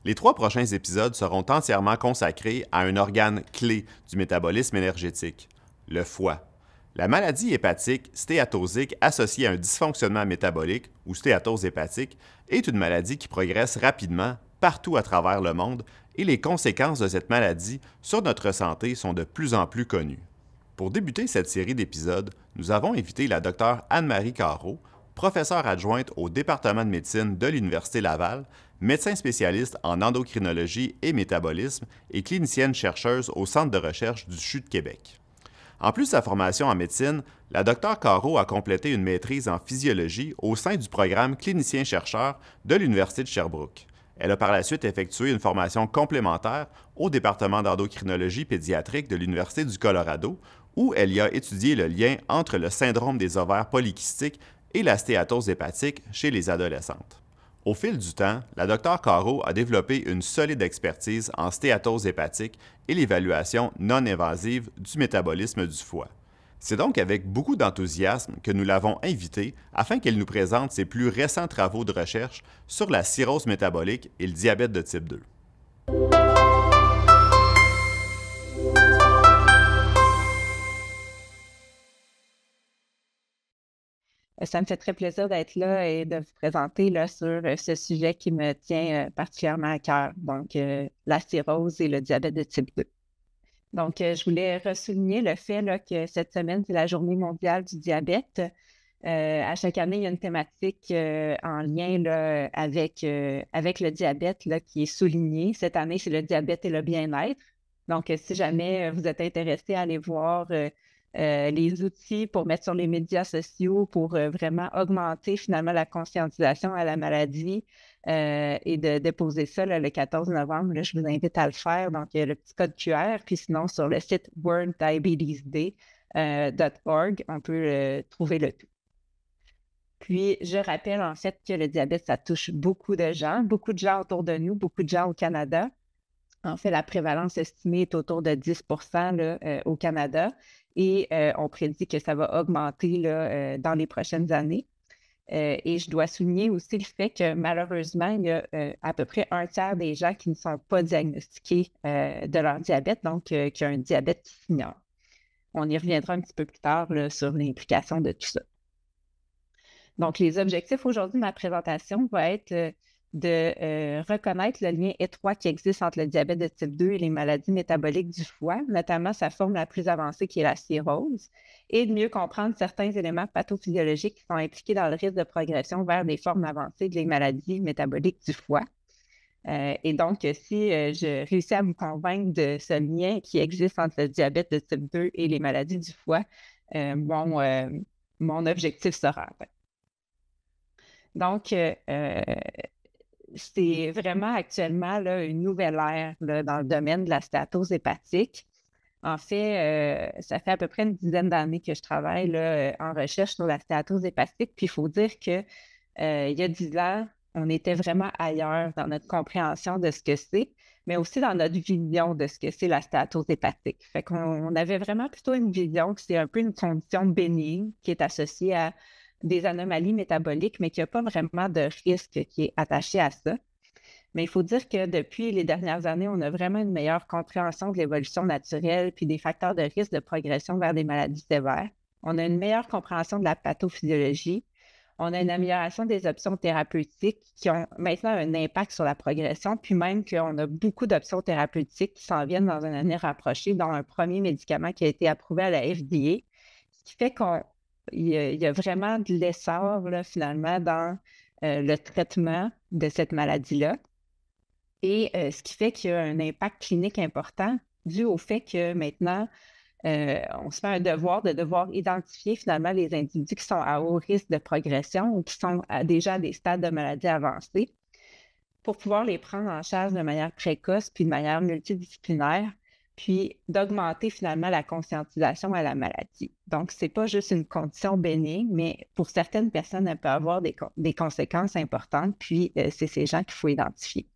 Les 3 prochains épisodes seront entièrement consacrés à un organe clé du métabolisme énergétique, le foie. La maladie hépatique stéatosique associée à un dysfonctionnement métabolique ou stéatose hépatique est une maladie qui progresse rapidement partout à travers le monde et les conséquences de cette maladie sur notre santé sont de plus en plus connues. Pour débuter cette série d'épisodes, nous avons invité la Dr Anne-Marie Carreau, professeure adjointe au département de médecine de l'Université Laval, médecin spécialiste en endocrinologie et métabolisme et clinicienne chercheuse au Centre de recherche du CHU de Québec. En plus de sa formation en médecine, la Dr Carreau a complété une maîtrise en physiologie au sein du programme clinicien-chercheur de l'Université de Sherbrooke. Elle a par la suite effectué une formation complémentaire au département d'endocrinologie pédiatrique de l'Université du Colorado, où elle y a étudié le lien entre le syndrome des ovaires polykystiques et la stéatose hépatique chez les adolescentes. Au fil du temps, la Dr Carreau a développé une solide expertise en stéatose hépatique et l'évaluation non invasive du métabolisme du foie. C'est donc avec beaucoup d'enthousiasme que nous l'avons invitée afin qu'elle nous présente ses plus récents travaux de recherche sur la cirrhose métabolique et le diabète de type 2. Ça me fait très plaisir d'être là et de vous présenter là, sur ce sujet qui me tient particulièrement à cœur, donc la cirrhose et le diabète de type 2. Donc, je voulais ressouligner le fait là, que cette semaine, c'est la Journée mondiale du diabète. À chaque année, il y a une thématique en lien là, avec le diabète là, qui est soulignée. Cette année, c'est le diabète et le bien-être. Donc, si jamais vous êtes intéressé à aller voir les outils pour mettre sur les médias sociaux pour vraiment augmenter finalement la conscientisation à la maladie et de déposer ça là, le 14 novembre, là, je vous invite à le faire. Donc, il y a le petit code QR, puis sinon, sur le site worlddiabetesday.org, on peut trouver le tout. Puis, je rappelle en fait que le diabète, ça touche beaucoup de gens autour de nous, beaucoup de gens au Canada. En fait, la prévalence estimée est autour de 10 là, au Canada et on prédit que ça va augmenter là, dans les prochaines années. Et je dois souligner aussi le fait que malheureusement, il y a à peu près un tiers des gens qui ne sont pas diagnostiqués de leur diabète, donc qui ont un diabète qui s'ignore. On y reviendra un petit peu plus tard là, sur l'implication de tout ça. Donc, les objectifs aujourd'hui de ma présentation vont être de reconnaître le lien étroit qui existe entre le diabète de type 2 et les maladies métaboliques du foie, notamment sa forme la plus avancée qui est la cirrhose, et de mieux comprendre certains éléments pathophysiologiques qui sont impliqués dans le risque de progression vers des formes avancées des maladies métaboliques du foie. Et donc, si je réussis à vous convaincre de ce lien qui existe entre le diabète de type 2 et les maladies du foie, mon objectif sera atteint. Donc, c'est vraiment actuellement là, une nouvelle ère là, dans le domaine de la stéatose hépatique. En fait, ça fait à peu près une dizaine d'années que je travaille là, en recherche sur la stéatose hépatique. Puis il faut dire que il y a 10 ans, on était vraiment ailleurs dans notre compréhension de ce que c'est, mais aussi dans notre vision de ce que c'est la stéatose hépatique. Fait qu'on avait vraiment plutôt une vision que c'est un peu une condition bénigne qui est associée à des anomalies métaboliques, mais qu'il n'y a pas vraiment de risque qui est attaché à ça. Mais il faut dire que depuis les dernières années, on a vraiment une meilleure compréhension de l'évolution naturelle puis des facteurs de risque de progression vers des maladies sévères. On a une meilleure compréhension de la pathophysiologie. On a une amélioration des options thérapeutiques qui ont maintenant un impact sur la progression, puis même qu'on a beaucoup d'options thérapeutiques qui s'en viennent dans une année rapprochée, dont un premier médicament qui a été approuvé à la FDA, ce qui fait qu'il y a vraiment de l'essor là, finalement dans le traitement de cette maladie-là. Et ce qui fait qu'il y a un impact clinique important dû au fait que maintenant, on se fait un devoir de devoir identifier finalement les individus qui sont à haut risque de progression ou qui sont déjà à des stades de maladie avancée pour pouvoir les prendre en charge de manière précoce puis de manière multidisciplinaire, puis d'augmenter finalement la conscientisation à la maladie. Donc, ce n'est pas juste une condition bénigne, mais pour certaines personnes, elle peut avoir des conséquences importantes, puis c'est ces gens qu'il faut identifier.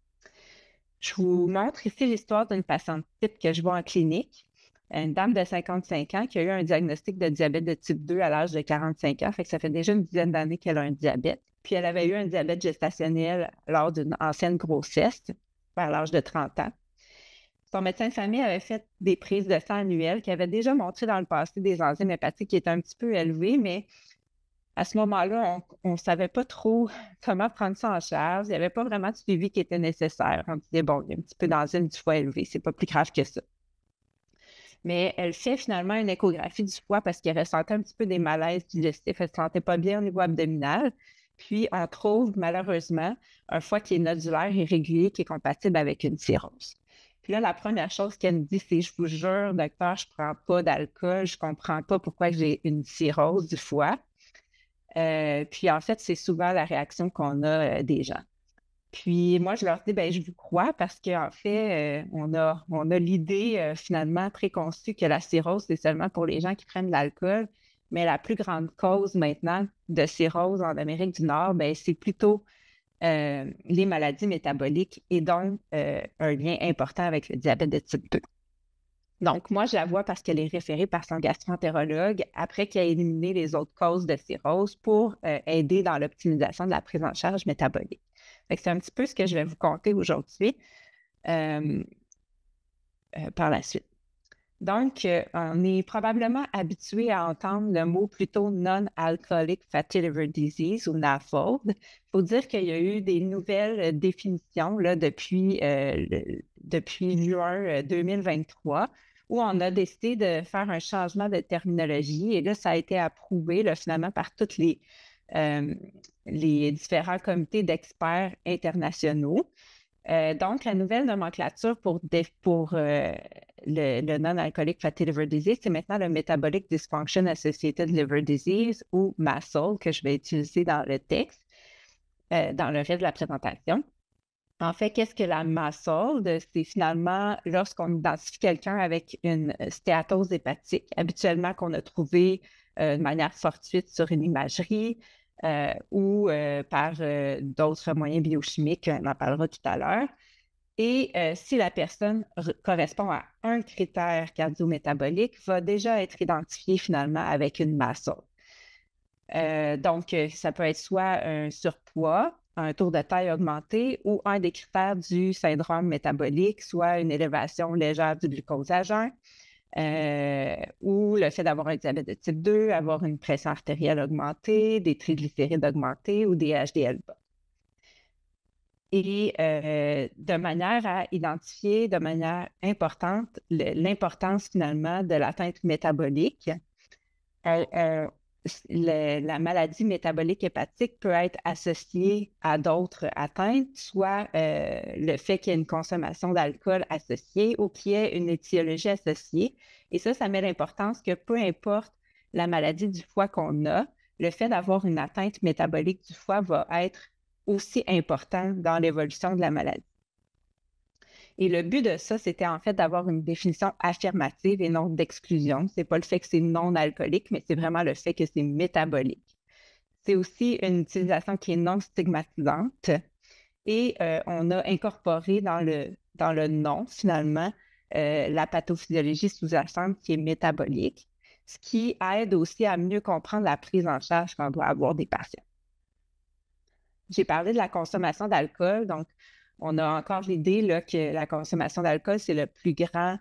Je vous montre ici l'histoire d'une patiente type que je vois en clinique, une dame de 55 ans qui a eu un diagnostic de diabète de type 2 à l'âge de 45 ans, fait que ça fait déjà une dizaine d'années qu'elle a un diabète. Puis elle avait eu un diabète gestationnel lors d'une ancienne grossesse. vers l'âge de 30 ans. Son médecin de famille avait fait des prises de sang annuelles qui avaient déjà montré dans le passé des enzymes hépatiques qui étaient un petit peu élevées, mais à ce moment-là, on ne savait pas trop comment prendre ça en charge. Il n'y avait pas vraiment de suivi qui était nécessaire. On disait, bon, il y a un petit peu d'enzymes du foie élevé, c'est pas plus grave que ça. Mais elle fait finalement une échographie du foie parce qu'elle ressentait un petit peu des malaises digestifs. Elle ne se sentait pas bien au niveau abdominal. Puis, on trouve malheureusement un foie qui est nodulaire et régulier, qui est compatible avec une cirrhose. Puis là, la première chose qu'elle me dit, c'est: je vous jure, docteur, je ne prends pas d'alcool, je ne comprends pas pourquoi j'ai une cirrhose du foie. Puis en fait, c'est souvent la réaction qu'on a des gens. Puis moi, je leur dis, ben je vous crois parce qu'en fait, on a l'idée finalement préconçue que la cirrhose, c'est seulement pour les gens qui prennent de l'alcool. Mais la plus grande cause maintenant de cirrhose en Amérique du Nord, ben, c'est plutôt les maladies métaboliques et donc un lien important avec le diabète de type 2. Donc, moi, je la vois parce qu'elle est référée par son gastroentérologue après qu'il a éliminé les autres causes de cirrhose pour aider dans l'optimisation de la prise en charge métabolique. C'est un petit peu ce que je vais vous conter aujourd'hui par la suite. Donc, on est probablement habitué à entendre le mot plutôt Non-Alcoholic Fatty Liver Disease ou NAFLD. Il faut dire qu'il y a eu des nouvelles définitions là, depuis juin 2023 où on a décidé de faire un changement de terminologie. Et là, ça a été approuvé là, finalement par tous les différents comités d'experts internationaux. Donc, la nouvelle nomenclature pour le Non-Alcoholic Fatty Liver Disease, c'est maintenant le Metabolic Dysfunction Associated Liver Disease ou MASL que je vais utiliser dans le texte, dans le reste de la présentation. En fait, qu'est-ce que la MASL? C'est finalement lorsqu'on identifie quelqu'un avec une stéatose hépatique, habituellement qu'on a trouvé de manière fortuite sur une imagerie ou par d'autres moyens biochimiques, on en parlera tout à l'heure. Et si la personne correspond à un critère cardio-métabolique, va déjà être identifiée finalement avec une MASL. Donc, ça peut être soit un surpoids, un taux de taille augmenté ou un des critères du syndrome métabolique, soit une élévation légère du glucose à jeun ou le fait d'avoir un diabète de type 2, avoir une pression artérielle augmentée, des triglycérides augmentés ou des HDL bas. Et de manière à identifier de manière importante l'importance finalement de l'atteinte métabolique, la maladie métabolique hépatique peut être associée à d'autres atteintes, soit le fait qu'il y ait une consommation d'alcool associée ou qu'il y ait une étiologie associée. Et ça met l'importance que peu importe la maladie du foie qu'on a, le fait d'avoir une atteinte métabolique du foie va être aussi important dans l'évolution de la maladie. Et le but de ça, c'était en fait d'avoir une définition affirmative et non d'exclusion. Ce n'est pas le fait que c'est non alcoolique, mais c'est vraiment le fait que c'est métabolique. C'est aussi une utilisation qui est non stigmatisante et on a incorporé dans le nom, finalement, la pathophysiologie sous-jacente qui est métabolique, ce qui aide aussi à mieux comprendre la prise en charge qu'on doit avoir des patients. J'ai parlé de la consommation d'alcool, donc on a encore l'idée là, que la consommation d'alcool, c'est le plus grand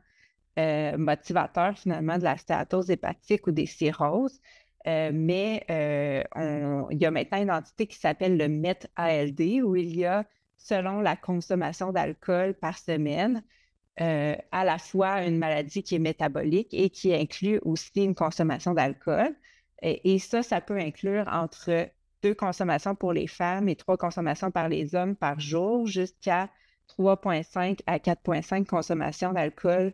motivateur finalement de la stéatose hépatique ou des cirrhoses. Mais il y a maintenant une entité qui s'appelle le MET-ALD où il y a, selon la consommation d'alcool par semaine, à la fois une maladie qui est métabolique et qui inclut aussi une consommation d'alcool. Et ça peut inclure entre 2 consommations pour les femmes et 3 consommations par les hommes par jour, jusqu'à 3,5 à 4,5 consommations d'alcool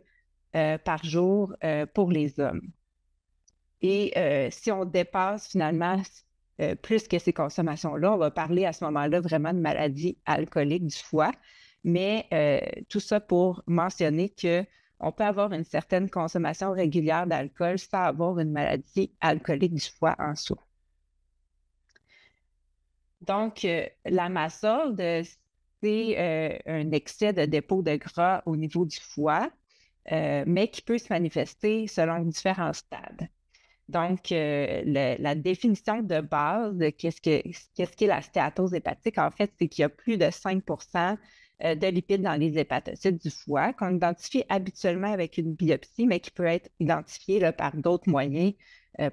par jour pour les hommes. Et si on dépasse finalement plus que ces consommations-là, on va parler à ce moment-là vraiment de maladie alcoolique du foie. Mais tout ça pour mentionner qu'on peut avoir une certaine consommation régulière d'alcool sans avoir une maladie alcoolique du foie en soi. Donc, la MASL, c'est un excès de dépôt de gras au niveau du foie, mais qui peut se manifester selon différents stades. Donc, la définition de base de qu'est-ce qu'est la stéatose hépatique, en fait, c'est qu'il y a plus de 5% de lipides dans les hépatocytes du foie qu'on identifie habituellement avec une biopsie, mais qui peut être identifié là, par d'autres moyens,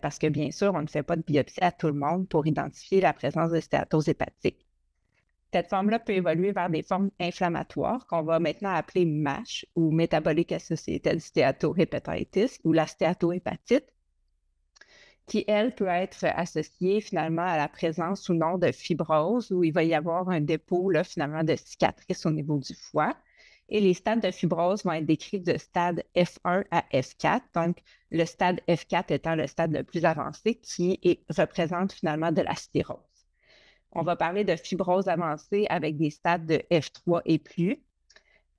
parce que bien sûr, on ne fait pas de biopsie à tout le monde pour identifier la présence de stéatose hépatique. Cette forme-là peut évoluer vers des formes inflammatoires qu'on va maintenant appeler MASH ou Metabolic Associated Steatohepatitis ou la stéatohépatite, qui, elle, peut être associée finalement à la présence ou non de fibrose, où il va y avoir un dépôt là, finalement de cicatrices au niveau du foie. Et les stades de fibrose vont être décrits de stade F1 à F4. Donc, le stade F4 étant le stade le plus avancé qui représente finalement de la cirrhose. On va parler de fibrose avancée avec des stades de F3 et plus.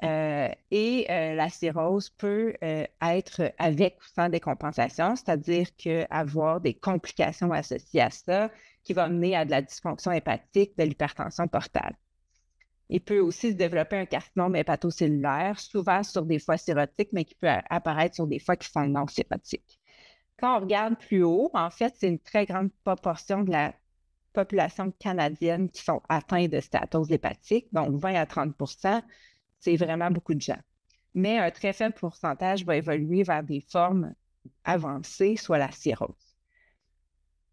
La cirrhose peut être avec ou sans décompensation, c'est-à-dire qu'avoir des complications associées à ça qui vont mener à de la dysfonction hépatique, de l'hypertension portale. Il peut aussi se développer un carcinome hépatocellulaire, souvent sur des foies cirrhotiques, mais qui peut apparaître sur des foies qui sont non cirrhotiques. Quand on regarde plus haut, en fait, c'est une très grande proportion de la population canadienne qui sont atteints de stéatose hépatique, donc 20 à 30 %, c'est vraiment beaucoup de gens. Mais un très faible pourcentage va évoluer vers des formes avancées, soit la cirrhose.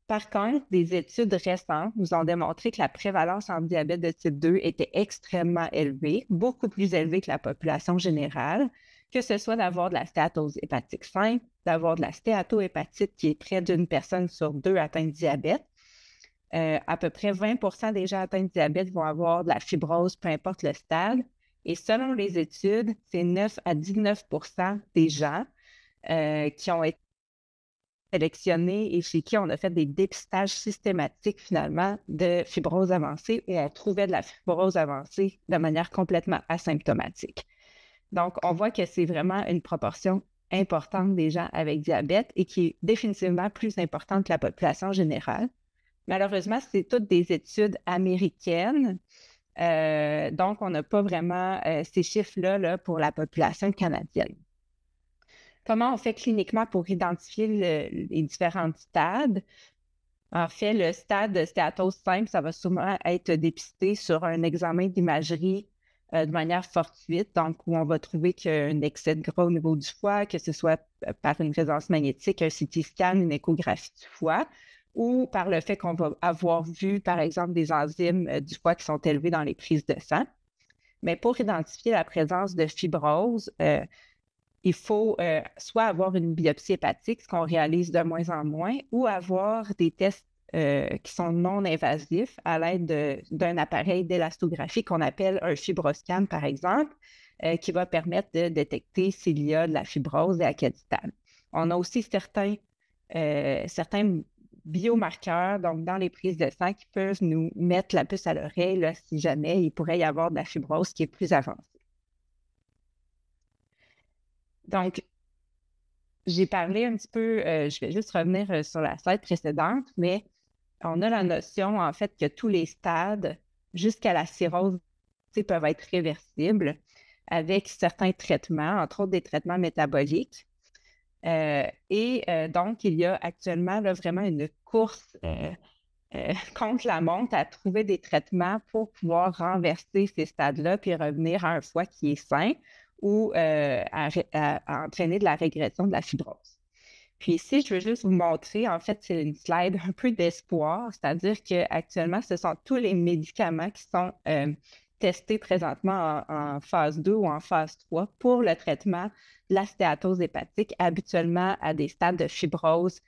Par contre, des études récentes nous ont démontré que la prévalence en diabète de type 2 était extrêmement élevée, beaucoup plus élevée que la population générale, que ce soit d'avoir de la stéatose hépatique simple, d'avoir de la stéatohépatite qui est près d'une personne sur deux atteinte de diabète. À peu près 20 % des gens atteints de diabète vont avoir de la fibrose, peu importe le stade. Et selon les études, c'est 9 à 19 % des gens qui ont été sélectionnés et chez qui on a fait des dépistages systématiques finalement de fibrose avancée où on trouvait de la fibrose avancée de manière complètement asymptomatique. Donc, on voit que c'est vraiment une proportion importante des gens avec diabète et qui est définitivement plus importante que la population générale. Malheureusement, c'est toutes des études américaines. Donc, on n'a pas vraiment ces chiffres-là là, pour la population canadienne. Comment on fait cliniquement pour identifier les différents stades? En fait, le stade de stéatose simple, ça va souvent être dépisté sur un examen d'imagerie de manière fortuite, donc où on va trouver qu'il y a un excès de gras au niveau du foie, que ce soit par une résonance magnétique, un CT scan, une échographie du foie, ou par le fait qu'on va avoir vu, par exemple, des enzymes du foie qui sont élevées dans les prises de sang. Mais pour identifier la présence de fibrose, il faut soit avoir une biopsie hépatique, ce qu'on réalise de moins en moins, ou avoir des tests qui sont non invasifs à l'aide d'un appareil d'élastographie qu'on appelle un fibroscan, par exemple, qui va permettre de détecter s'il y a de la fibrose et à quel stade. On a aussi certains biomarqueurs, donc dans les prises de sang, qui peuvent nous mettre la puce à l'oreille là, si jamais il pourrait y avoir de la fibrose qui est plus avancée. Donc, j'ai parlé un petit peu, je vais juste revenir sur la slide précédente, mais on a la notion, en fait, que tous les stades, jusqu'à la cirrhose, peuvent être réversibles avec certains traitements, entre autres des traitements métaboliques. Donc, il y a actuellement là, vraiment une course contre la montre à trouver des traitements pour pouvoir renverser ces stades-là puis revenir à un foie qui est sain ou à entraîner de la régression de la fibrose. Puis ici, je veux juste vous montrer, en fait, c'est une slide un peu d'espoir, c'est-à-dire qu'actuellement, ce sont tous les médicaments qui sont testés présentement en phase 2 ou en phase 3 pour le traitement de la stéatose hépatique, habituellement à des stades de fibrose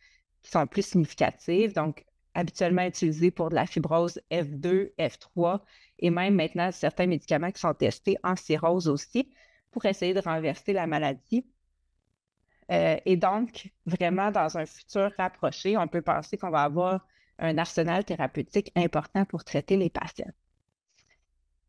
qui sont plus significatifs, donc habituellement utilisés pour de la fibrose F2, F3 et même maintenant certains médicaments qui sont testés en cirrhose aussi pour essayer de renverser la maladie. Et donc, vraiment, dans un futur rapproché, on peut penser qu'on va avoir un arsenal thérapeutique important pour traiter les patients.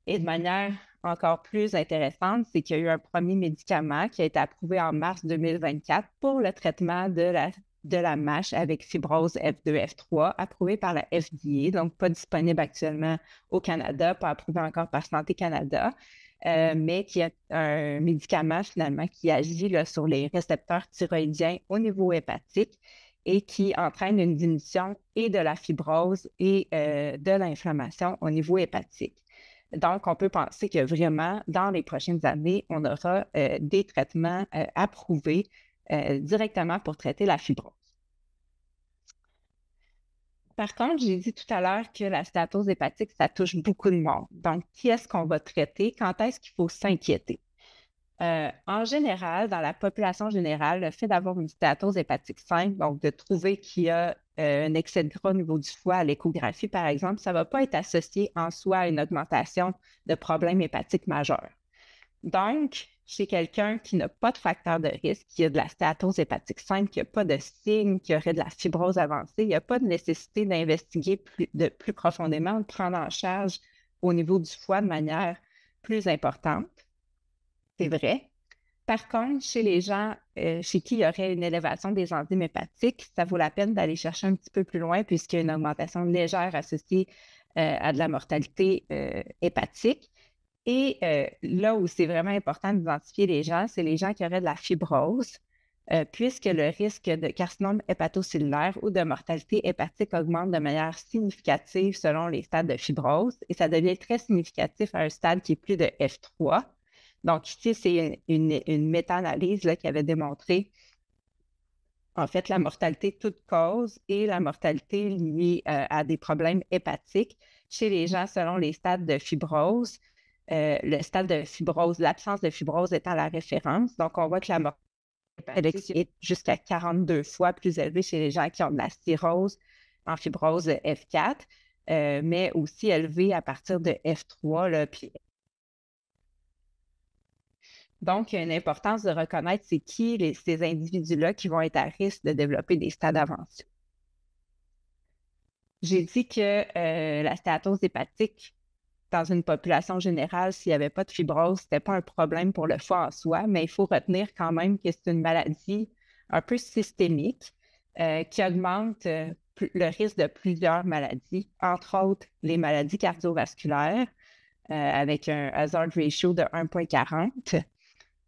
Et de manière encore plus intéressante, c'est qu'il y a eu un premier médicament qui a été approuvé en mars 2024 pour le traitement de la MASH avec fibrose F2, F3, approuvé par la FDA, donc pas disponible actuellement au Canada, pas approuvé encore par Santé Canada. Mais qui est un médicament finalement qui agit là, sur les récepteurs thyroïdiens au niveau hépatique et qui entraîne une diminution et de la fibrose et de l'inflammation au niveau hépatique. Donc, on peut penser que vraiment, dans les prochaines années, on aura des traitements approuvés directement pour traiter la fibrose. Par contre, j'ai dit tout à l'heure que la stéatose hépatique, ça touche beaucoup de monde. Donc, qui est-ce qu'on va traiter? Quand est-ce qu'il faut s'inquiéter? En général, dans la population générale, le fait d'avoir une stéatose hépatique simple, donc de trouver qu'il y a un excès de gras au niveau du foie à l'échographie, par exemple, ça ne va pas être associé en soi à une augmentation de problèmes hépatiques majeurs. Donc, chez quelqu'un qui n'a pas de facteur de risque, qui a de la stéatose hépatique simple, qui n'a pas de signe, qui aurait de la fibrose avancée, il n'y a pas de nécessité d'investiguer plus profondément, de prendre en charge au niveau du foie de manière plus importante. C'est vrai. Par contre, chez les gens chez qui il y aurait une élévation des enzymes hépatiques, ça vaut la peine d'aller chercher un petit peu plus loin puisqu'il y a une augmentation légère associée à de la mortalité hépatique. Et là où c'est vraiment important d'identifier les gens, c'est les gens qui auraient de la fibrose, puisque le risque de carcinome hépatocellulaire ou de mortalité hépatique augmente de manière significative selon les stades de fibrose et ça devient très significatif à un stade qui est plus de F3. Donc, ici, c'est une méta-analyse qui avait démontré, en fait, la mortalité toute cause et la mortalité liée à des problèmes hépatiques chez les gens selon les stades de fibrose. Le stade de fibrose, l'absence de fibrose étant la référence. Donc, on voit que la mortalité hépatique est jusqu'à 42 fois plus élevée chez les gens qui ont de la cirrhose en fibrose F4, mais aussi élevée à partir de F3, là, puis donc, il y a une importance de reconnaître c'est qui ces individus-là qui vont être à risque de développer des stades avancés. J'ai dit que la stéatose hépatique, dans une population générale, s'il n'y avait pas de fibrose, ce n'était pas un problème pour le foie en soi, mais il faut retenir quand même que c'est une maladie un peu systémique qui augmente le risque de plusieurs maladies, entre autres les maladies cardiovasculaires avec un hazard ratio de 1,40.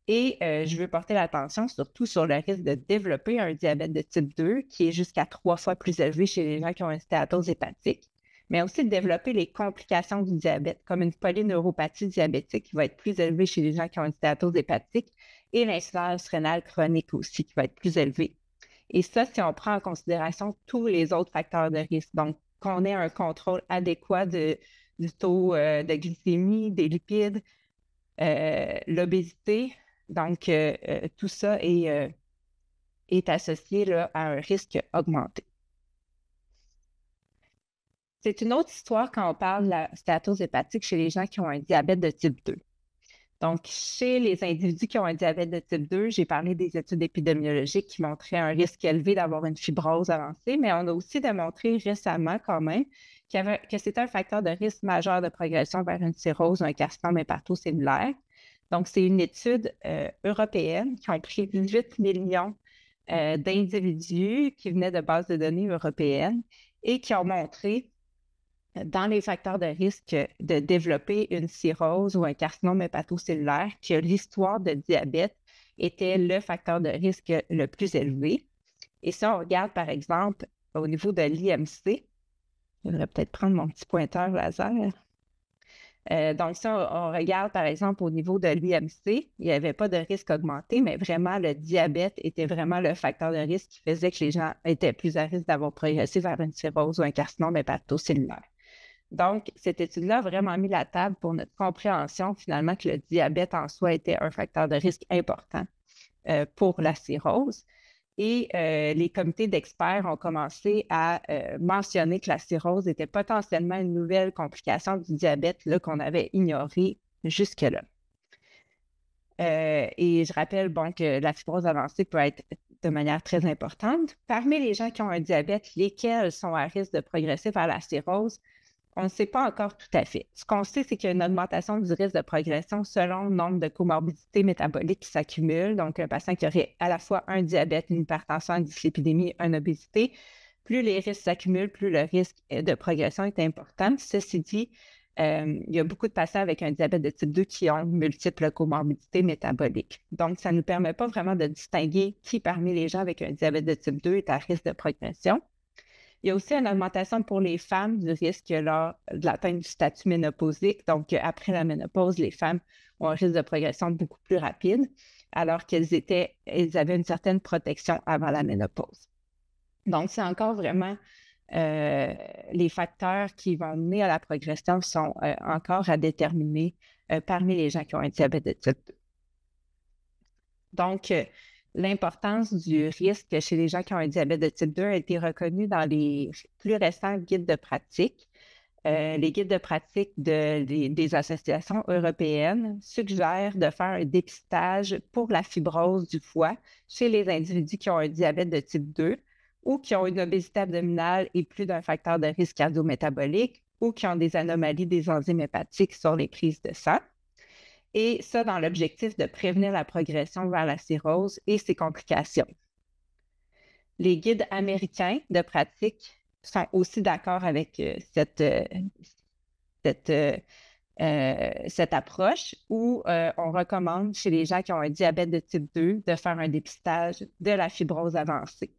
Et je veux porter l'attention surtout sur le risque de développer un diabète de type 2 qui est jusqu'à 3 fois plus élevé chez les gens qui ont une stéatose hépatique, mais aussi de développer les complications du diabète, comme une polyneuropathie diabétique qui va être plus élevée chez les gens qui ont une stéatose hépatique et l'insuffisance rénale chronique aussi qui va être plus élevée. Et ça, si on prend en considération tous les autres facteurs de risque, donc qu'on ait un contrôle adéquat du taux de glycémie, des lipides, l'obésité. Donc, tout ça est associé là, à un risque augmenté. C'est une autre histoire quand on parle de la stéatose hépatique chez les gens qui ont un diabète de type 2. Donc, chez les individus qui ont un diabète de type 2, j'ai parlé des études épidémiologiques qui montraient un risque élevé d'avoir une fibrose avancée, mais on a aussi démontré récemment quand même que c'était un facteur de risque majeur de progression vers une cirrhose ou un carcinome hépatocellulaire. Donc, c'est une étude européenne qui a pris 18 millions d'individus qui venaient de bases de données européennes et qui ont montré dans les facteurs de risque de développer une cirrhose ou un carcinome hépatocellulaire que l'histoire de diabète était le facteur de risque le plus élevé. Et si on regarde, par exemple, au niveau de l'IMC, je devrais peut-être prendre mon petit pointeur laser. Donc, si on regarde, par exemple, au niveau de l'IMC, il n'y avait pas de risque augmenté, mais vraiment, le diabète était vraiment le facteur de risque qui faisait que les gens étaient plus à risque d'avoir progressé vers une cirrhose ou un carcinome hépatocellulaire. Donc, cette étude-là a vraiment mis la table pour notre compréhension, finalement, que le diabète en soi était un facteur de risque important pour la cirrhose. Et les comités d'experts ont commencé à mentionner que la cirrhose était potentiellement une nouvelle complication du diabète là, qu'on avait ignorée jusque-là. Et je rappelle que la fibrose avancée peut être de manière très importante. Parmi les gens qui ont un diabète, lesquels sont à risque de progresser vers la cirrhose, on ne sait pas encore tout à fait. Ce qu'on sait, c'est qu'il y a une augmentation du risque de progression selon le nombre de comorbidités métaboliques qui s'accumulent. Donc, un patient qui aurait à la fois un diabète, une hypertension, une dyslipidémie, une obésité, plus les risques s'accumulent, plus le risque de progression est important. Ceci dit, il y a beaucoup de patients avec un diabète de type 2 qui ont multiples comorbidités métaboliques. Donc, ça ne nous permet pas vraiment de distinguer qui parmi les gens avec un diabète de type 2 est à risque de progression. Il y a aussi une augmentation pour les femmes du risque lors de l'atteinte du statut ménopausique. Donc, après la ménopause, les femmes ont un risque de progression beaucoup plus rapide, alors elles avaient une certaine protection avant la ménopause. Donc, c'est encore vraiment les facteurs qui vont mener à la progression sont encore à déterminer parmi les gens qui ont un diabète de type 2. Donc, l'importance du risque chez les gens qui ont un diabète de type 2 a été reconnue dans les plus récents guides de pratique. Les guides de pratique des associations européennes suggèrent de faire un dépistage pour la fibrose du foie chez les individus qui ont un diabète de type 2 ou qui ont une obésité abdominale et plus d'un facteur de risque cardio-métabolique ou qui ont des anomalies des enzymes hépatiques sur les prises de sang. Et ça dans l'objectif de prévenir la progression vers la cirrhose et ses complications. Les guides américains de pratique sont aussi d'accord avec cette approche où on recommande chez les gens qui ont un diabète de type 2 de faire un dépistage de la fibrose avancée.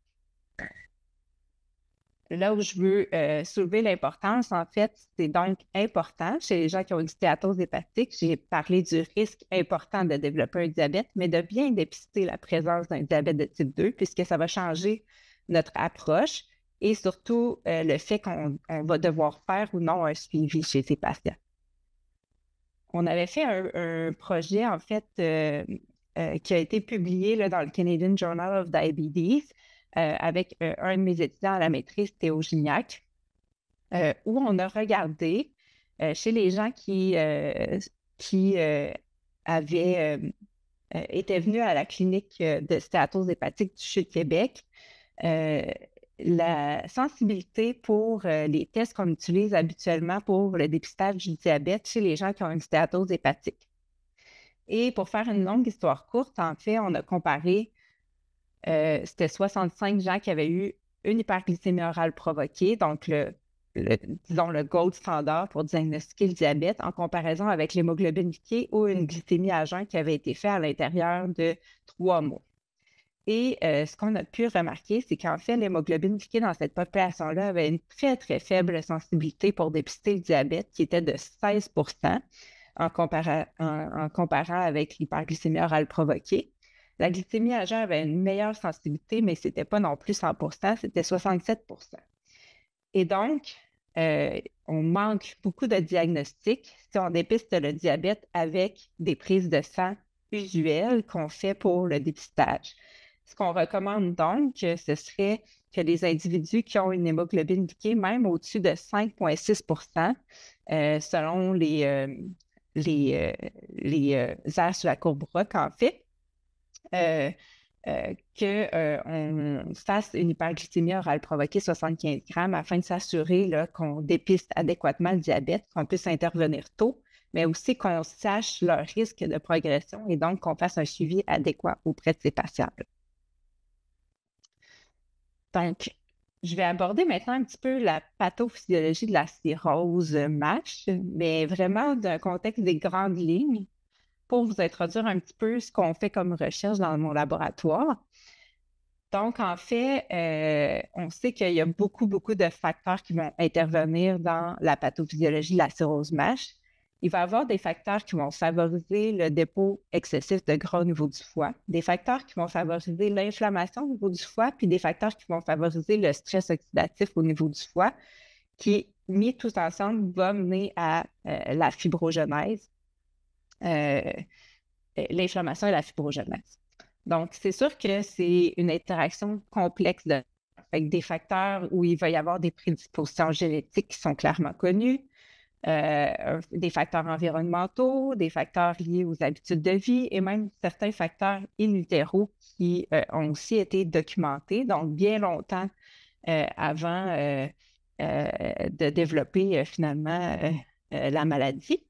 Là où je veux soulever l'importance, en fait, c'est donc important chez les gens qui ont une stéatose hépatique. J'ai parlé du risque important de développer un diabète, mais de bien dépister la présence d'un diabète de type 2, puisque ça va changer notre approche et surtout le fait qu'on va devoir faire ou non un suivi chez ces patients. On avait fait un projet, en fait, qui a été publié là, dans le Canadian Journal of Diabetes, avec un de mes étudiants à la maîtrise, Théo Gignac, où on a regardé chez les gens qui étaient venus à la clinique de stéatose hépatique du CHU-de-Québec, la sensibilité pour les tests qu'on utilise habituellement pour le dépistage du diabète chez les gens qui ont une stéatose hépatique. Et pour faire une longue histoire courte, en fait, on a comparé c'était 65 gens qui avaient eu une hyperglycémie orale provoquée, donc disons le gold standard pour diagnostiquer le diabète, en comparaison avec l'hémoglobine glyquée ou une glycémie à jeun qui avait été faite à l'intérieur de 3 mois. Et ce qu'on a pu remarquer, c'est qu'en fait, l'hémoglobine glyquée dans cette population-là avait une très, très faible sensibilité pour dépister le diabète, qui était de 16 en comparant avec l'hyperglycémie orale provoquée. La glycémie à jeun avait une meilleure sensibilité, mais ce n'était pas non plus 100 c'était 67 Et donc, on manque beaucoup de diagnostics si on dépiste le diabète avec des prises de sang usuelles qu'on fait pour le dépistage. Ce qu'on recommande donc, ce serait que les individus qui ont une hémoglobine glyquée, même au-dessus de 5,6 selon les aires sur la courbe ROC, en fait, qu'on fasse une hyperglycémie orale provoquée 75 grammes afin de s'assurer qu'on dépiste adéquatement le diabète, qu'on puisse intervenir tôt, mais aussi qu'on sache leur risque de progression et donc qu'on fasse un suivi adéquat auprès de ces patients. Donc, je vais aborder maintenant un petit peu la pathophysiologie de la cirrhose MASH, mais vraiment d'un contexte des grandes lignes, pour vous introduire un petit peu ce qu'on fait comme recherche dans mon laboratoire. Donc, en fait, on sait qu'il y a beaucoup de facteurs qui vont intervenir dans la pathophysiologie de la cirrhose MASH. Il va y avoir des facteurs qui vont favoriser le dépôt excessif de gras au niveau du foie, des facteurs qui vont favoriser l'inflammation au niveau du foie, puis des facteurs qui vont favoriser le stress oxydatif au niveau du foie, qui, mis tous ensemble, va mener à la fibrogenèse. L'inflammation et la fibrogenèse. Donc, c'est sûr que c'est une interaction complexe avec des facteurs où il va y avoir des prédispositions génétiques qui sont clairement connues, des facteurs environnementaux, des facteurs liés aux habitudes de vie et même certains facteurs in utero qui ont aussi été documentés, donc bien longtemps avant de développer finalement la maladie.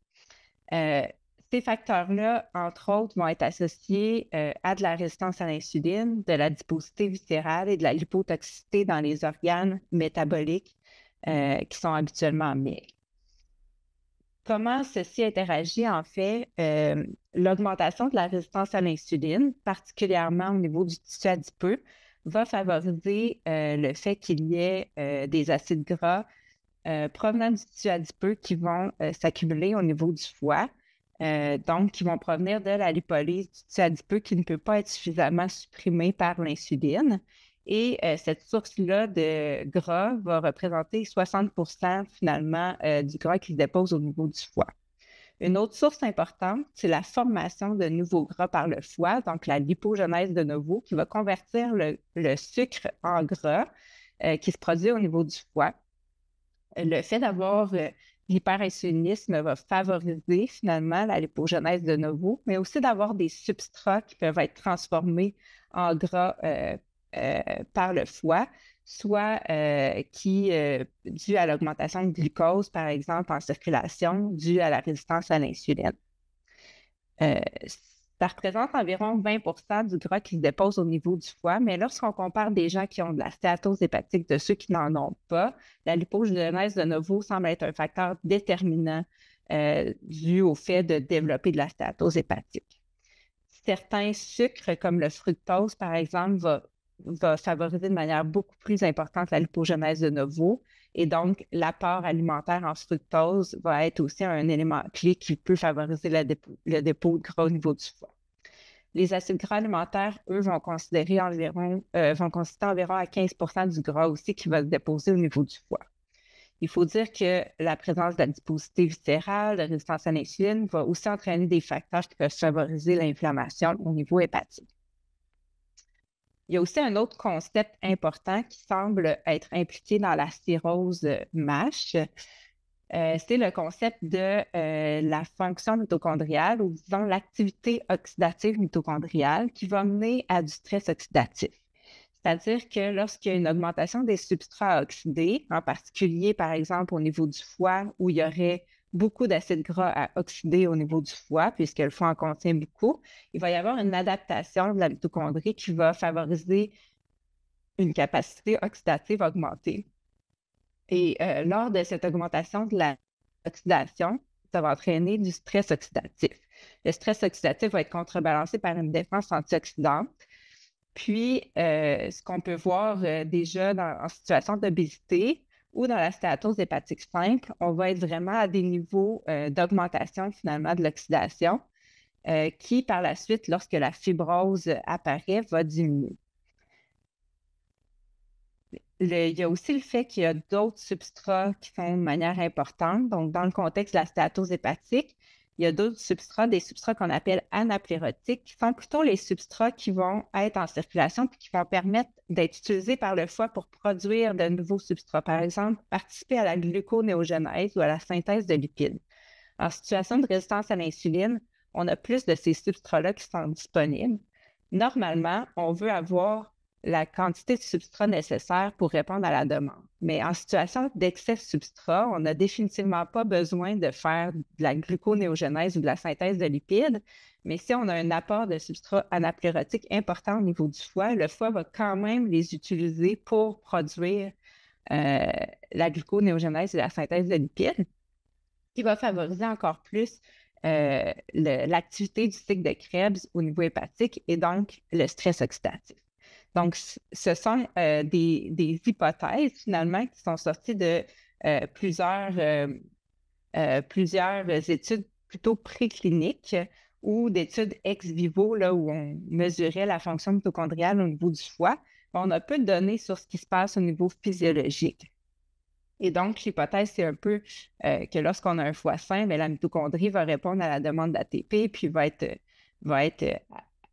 Ces facteurs-là, entre autres, vont être associés à de la résistance à l'insuline, de l'adiposité viscérale et de la lipotoxicité dans les organes métaboliques qui sont habituellement maigres. Comment ceci interagit, en fait, l'augmentation de la résistance à l'insuline, particulièrement au niveau du tissu adipeux, va favoriser le fait qu'il y ait des acides gras provenant du tissu adipeux qui vont s'accumuler au niveau du foie. Donc, qui vont provenir de la lipolyse du tissu adipeux qui ne peut pas être suffisamment supprimée par l'insuline. Et cette source-là de gras va représenter 60% finalement du gras qui se dépose au niveau du foie. Une autre source importante, c'est la formation de nouveaux gras par le foie, donc la lipogenèse de novo, qui va convertir le sucre en gras qui se produit au niveau du foie. Le fait d'avoir l'hyperinsulinisme va favoriser finalement la lipogenèse de novo, mais aussi d'avoir des substrats qui peuvent être transformés en gras par le foie, soit dû à l'augmentation de glucose, par exemple, en circulation, dû à la résistance à l'insuline. Ça représente environ 20% du gras qui se dépose au niveau du foie, mais lorsqu'on compare des gens qui ont de la stéatose hépatique de ceux qui n'en ont pas, la lipogenèse de novo semble être un facteur déterminant dû au fait de développer de la stéatose hépatique. Certains sucres, comme le fructose, par exemple, va favoriser de manière beaucoup plus importante la lipogenèse de novo. Et donc, l'apport alimentaire en fructose va être aussi un élément clé qui peut favoriser le dépôt de gras au niveau du foie. Les acides gras alimentaires, eux, vont considérer environ à 15% du gras aussi qui va se déposer au niveau du foie. Il faut dire que la présence d'adiposité viscérale, de résistance à l'insuline, va aussi entraîner des facteurs qui peuvent favoriser l'inflammation au niveau hépatique. Il y a aussi un autre concept important qui semble être impliqué dans la cirrhose MASH. C'est le concept de la fonction mitochondriale ou disons l'activité oxydative mitochondriale qui va mener à du stress oxydatif. C'est-à-dire que lorsqu'il y a une augmentation des substrats oxydés, en particulier par exemple au niveau du foie où il y aurait beaucoup d'acides gras à oxyder au niveau du foie, puisque le foie en contient beaucoup, il va y avoir une adaptation de la mitochondrie qui va favoriser une capacité oxydative augmentée. Et lors de cette augmentation de l'oxydation, ça va entraîner du stress oxydatif. Le stress oxydatif va être contrebalancé par une défense antioxydante. Puis, ce qu'on peut voir déjà en situation d'obésité ou dans la stéatose hépatique simple, on va être vraiment à des niveaux d'augmentation finalement de l'oxydation qui, par la suite, lorsque la fibrose apparaît, va diminuer. Il y a aussi le fait qu'il y a d'autres substrats qui font de manière importante. Donc, dans le contexte de la stéatose hépatique, il y a d'autres substrats, des substrats qu'on appelle anaplérotiques, qui sont plutôt les substrats qui vont être en circulation et qui vont permettre d'être utilisés par le foie pour produire de nouveaux substrats. Par exemple, participer à la gluconéogenèse ou à la synthèse de lipides. En situation de résistance à l'insuline, on a plus de ces substrats-là qui sont disponibles. Normalement, on veut avoir la quantité de substrat nécessaire pour répondre à la demande. Mais en situation d'excès de substrat, on n'a définitivement pas besoin de faire de la gluconéogenèse ou de la synthèse de lipides. Mais si on a un apport de substrat anaplérotique important au niveau du foie, le foie va quand même les utiliser pour produire la gluconéogenèse et la synthèse de lipides, qui va favoriser encore plus l'activité du cycle de Krebs au niveau hépatique et donc le stress oxydatif. Donc, ce sont des hypothèses, finalement, qui sont sorties de plusieurs études plutôt précliniques ou d'études ex vivo, là, où on mesurait la fonction mitochondriale au niveau du foie. On a peu de données sur ce qui se passe au niveau physiologique. Et donc, l'hypothèse, c'est un peu que lorsqu'on a un foie sain, la mitochondrie va répondre à la demande d'ATP puis va être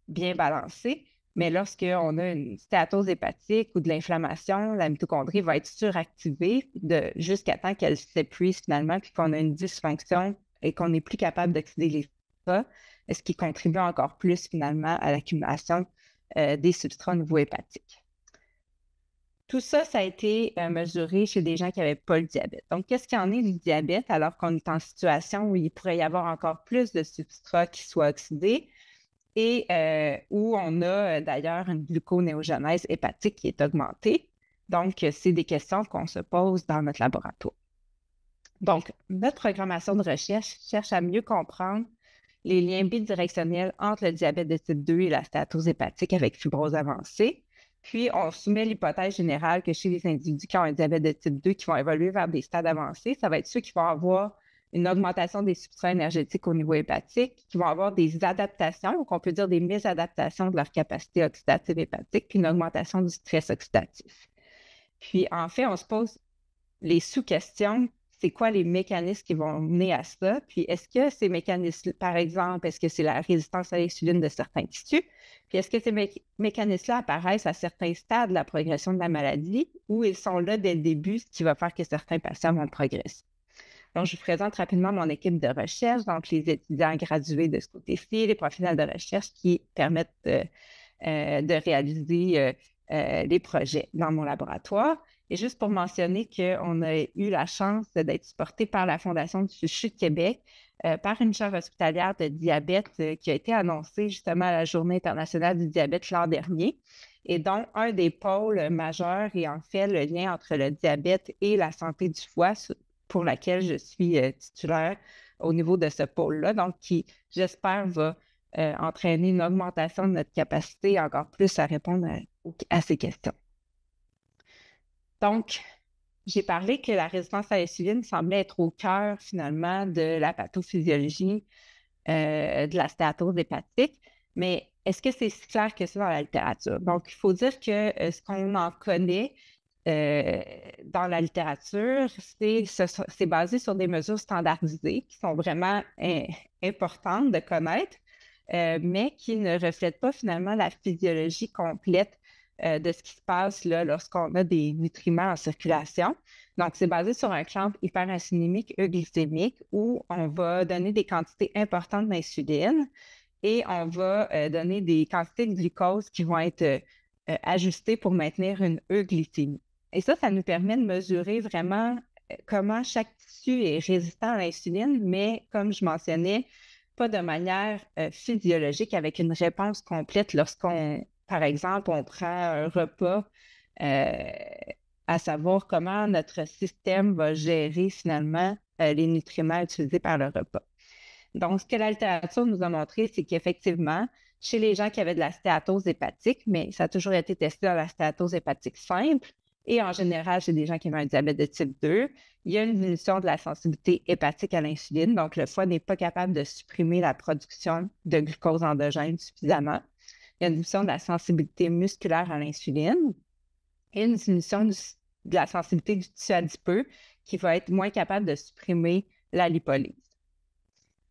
bien balancée. Mais lorsqu'on a une stéatose hépatique ou de l'inflammation, la mitochondrie va être suractivée jusqu'à temps qu'elle s'épuise finalement, puis qu'on a une dysfonction et qu'on n'est plus capable d'oxyder les substrats, ce qui contribue encore plus finalement à l'accumulation des substrats au niveau hépatique. Tout ça, ça a été mesuré chez des gens qui n'avaient pas le diabète. Donc, qu'est-ce qu'il y en est du diabète alors qu'on est en situation où il pourrait y avoir encore plus de substrats qui soient oxydés? Et où on a d'ailleurs une gluconéogenèse hépatique qui est augmentée. Donc, c'est des questions qu'on se pose dans notre laboratoire. Donc, notre programmation de recherche cherche à mieux comprendre les liens bidirectionnels entre le diabète de type 2 et la stéatose hépatique avec fibrose avancée. Puis, on soumet l'hypothèse générale que chez les individus qui ont un diabète de type 2 qui vont évoluer vers des stades avancés, ça va être ceux qui vont avoir une augmentation des substrats énergétiques au niveau hépatique, qui vont avoir des adaptations, ou qu'on peut dire des mésadaptations de leur capacité oxydative hépatique, puis une augmentation du stress oxydatif. Puis, en fait, on se pose les sous-questions, c'est quoi les mécanismes qui vont mener à ça? Puis est-ce que ces mécanismes, par exemple, est-ce que c'est la résistance à l'insuline de certains tissus? Puis est-ce que ces mécanismes-là apparaissent à certains stades de la progression de la maladie ou ils sont là dès le début, ce qui va faire que certains patients vont progresser? Donc, je vous présente rapidement mon équipe de recherche, donc les étudiants gradués de ce côté-ci, les professionnels de recherche qui permettent de réaliser les projets dans mon laboratoire. Et juste pour mentionner qu'on a eu la chance d'être supporté par la Fondation du CHU de Québec, par une chaire hospitalière de diabète qui a été annoncée justement à la Journée internationale du diabète l'an dernier, et dont un des pôles majeurs est en fait le lien entre le diabète et la santé du foie, pour laquelle je suis titulaire au niveau de ce pôle-là, donc qui, j'espère, va entraîner une augmentation de notre capacité encore plus à répondre à ces questions. Donc, j'ai parlé que la résistance à l'insuline semblait être au cœur, finalement, de la pathophysiologie de la stéatose hépatique, mais est-ce que c'est si clair que ça dans la littérature? Donc, il faut dire que ce qu'on en connaît dans la littérature, c'est basé sur des mesures standardisées qui sont vraiment importantes de connaître, mais qui ne reflètent pas finalement la physiologie complète de ce qui se passe là, lorsqu'on a des nutriments en circulation. Donc, c'est basé sur un clamp hyperinsulinémique euglycémique où on va donner des quantités importantes d'insuline et on va donner des quantités de glucose qui vont être ajustées pour maintenir une euglycémie. Et ça nous permet de mesurer vraiment comment chaque tissu est résistant à l'insuline, mais comme je mentionnais, pas de manière physiologique avec une réponse complète lorsqu'on, par exemple, on prend un repas, à savoir comment notre système va gérer finalement les nutriments utilisés par le repas. Donc, ce que la littérature nous a montré, c'est qu'effectivement, chez les gens qui avaient de la stéatose hépatique, mais ça a toujours été testé dans la stéatose hépatique simple, et en général, chez des gens qui avaient un diabète de type 2, il y a une diminution de la sensibilité hépatique à l'insuline. Donc, le foie n'est pas capable de supprimer la production de glucose endogène suffisamment. Il y a une diminution de la sensibilité musculaire à l'insuline et une diminution de la sensibilité du tissu adipeux qui va être moins capable de supprimer la lipolyse.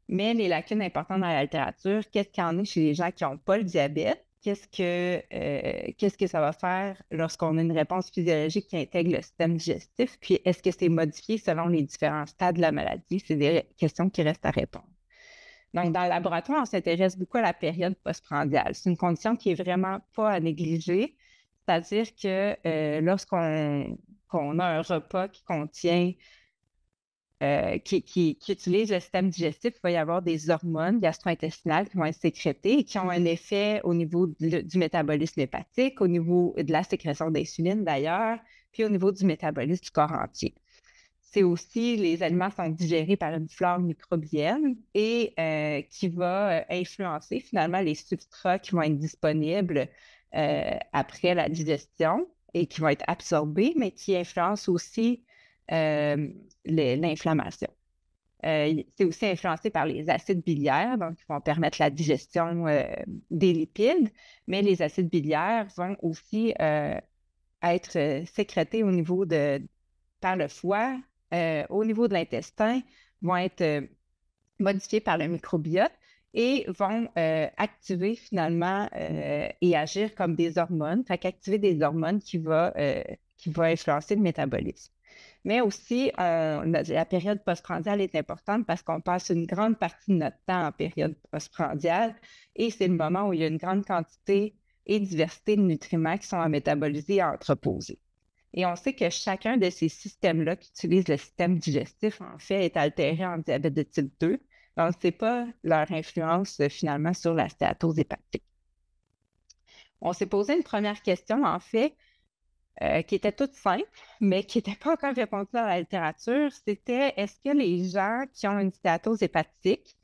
Mais les lacunes importantes dans la littérature, qu'est-ce qu'il y en a chez les gens qui n'ont pas le diabète? Qu'est-ce que ça va faire lorsqu'on a une réponse physiologique qui intègre le système digestif? Puis, est-ce que c'est modifié selon les différents stades de la maladie? C'est des questions qui restent à répondre. Donc, dans le laboratoire, on s'intéresse beaucoup à la période postprandiale. C'est une condition qui est vraiment pas à négliger. C'est-à-dire que lorsqu'on a un repas qui contient qui utilise le système digestif, il va y avoir des hormones gastro-intestinales qui vont être sécrétées et qui ont un effet au niveau du métabolisme hépatique, au niveau de la sécrétion d'insuline d'ailleurs, puis au niveau du métabolisme du corps entier. C'est aussi, les aliments sont digérés par une flore microbienne et qui va influencer finalement les substrats qui vont être disponibles après la digestion et qui vont être absorbés, mais qui influencent aussi l'inflammation. C'est aussi influencé par les acides biliaires, donc qui vont permettre la digestion des lipides, mais les acides biliaires vont aussi être sécrétés au niveau par le foie, au niveau de l'intestin, vont être modifiés par le microbiote et vont activer finalement et agir comme des hormones, fait qu'activer des hormones qui va influencer le métabolisme. Mais aussi, la période postprandiale est importante parce qu'on passe une grande partie de notre temps en période postprandiale et c'est le moment où il y a une grande quantité et diversité de nutriments qui sont à métaboliser et à entreposer. Et on sait que chacun de ces systèmes-là qui utilisent le système digestif, en fait, est altéré en diabète de type 2. Donc, ce n'est pas leur influence finalement sur la stéatose hépatique. On s'est posé une première question, en fait, qui était toute simple, mais qui n'était pas encore répondue dans la littérature, c'était est-ce que les gens qui ont une stéatose hépatique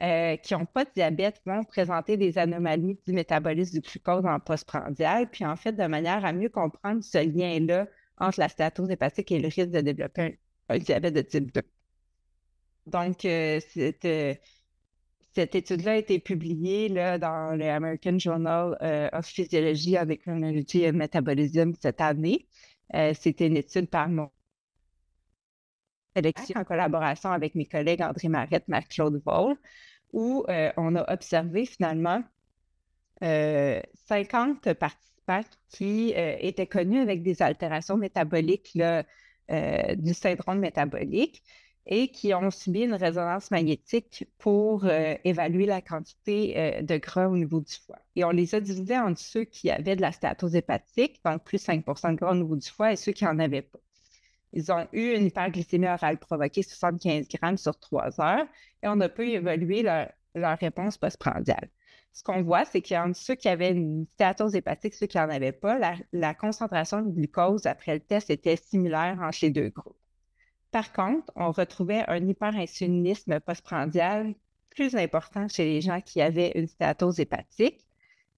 qui n'ont pas de diabète vont présenter des anomalies du métabolisme du glucose en postprandial. Puis en fait, de manière à mieux comprendre ce lien-là entre la stéatose hépatique et le risque de développer un diabète de type 2. Donc, cette étude-là a été publiée là, dans le American Journal of Physiology avec Chronology and Metabolism cette année. C'était une étude par mon sélection en collaboration avec mes collègues André Marette, Marc-Claude Vol, où on a observé finalement 50 participants qui étaient connus avec des altérations métaboliques là, du syndrome métabolique et qui ont subi une résonance magnétique pour évaluer la quantité de gras au niveau du foie. Et on les a divisés entre ceux qui avaient de la stéatose hépatique, donc plus 5 de gras au niveau du foie, et ceux qui n'en avaient pas. Ils ont eu une hyperglycémie orale provoquée 75 grammes sur 3 heures et on a pu évaluer leur réponse postprandiale. Ce qu'on voit, c'est qu'entre ceux qui avaient une stéatose hépatique, ceux qui n'en avaient pas, la concentration de glucose après le test était similaire entre les deux groupes. Par contre, on retrouvait un hyperinsulinisme postprandial plus important chez les gens qui avaient une stéatose hépatique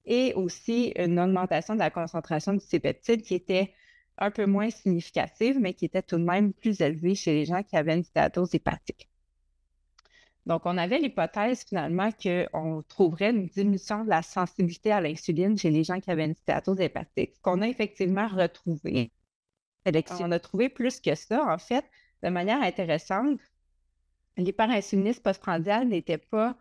et aussi une augmentation de la concentration de ces peptides qui était un peu moins significative, mais qui était tout de même plus élevée chez les gens qui avaient une stéatose hépatique. Donc, on avait l'hypothèse finalement qu'on trouverait une diminution de la sensibilité à l'insuline chez les gens qui avaient une stéatose hépatique, ce qu'on a effectivement retrouvé. On a trouvé plus que ça, en fait, de manière intéressante. L'hyperinsulinisme postprandial n'était pas